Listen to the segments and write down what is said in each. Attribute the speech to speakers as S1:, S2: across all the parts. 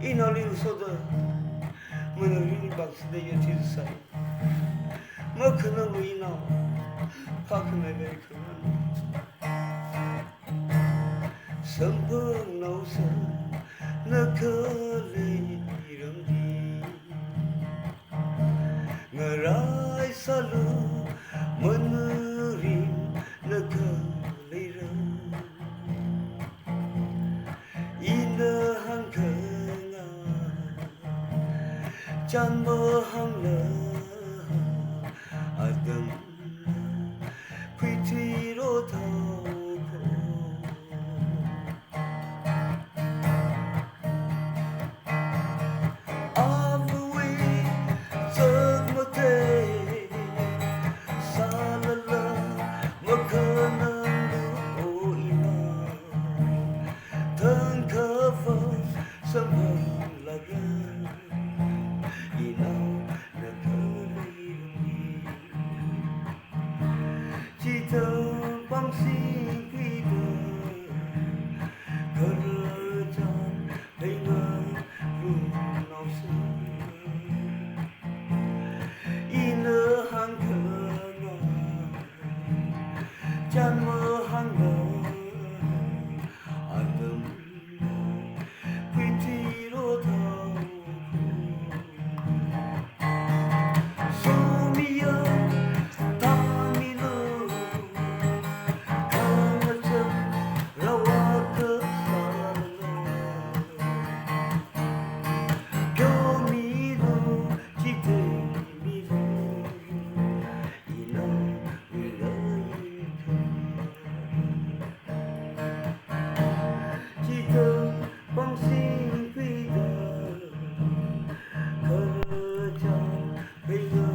S1: inanıyorsa da mınırın baksıda yetiyorsa makına mı inan pakına verkınan sempeng nausa nakaliram di ngarai salu menerin nakaliram inahan kenga chan mơ hang lơ adam pretty ro thao chỉ thơ băng xin quy tờ cờ tràn đầy ngờ rung nào xưa in ở hàng thơ ngờ chan mơ hàng ngờ adam quy thi đô thao băng xin quy tờ cờ tràn bây giờ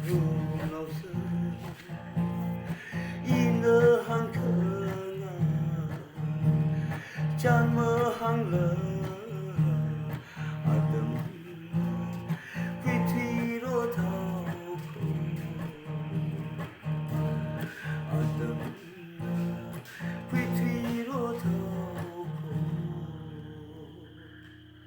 S1: rung nào xưa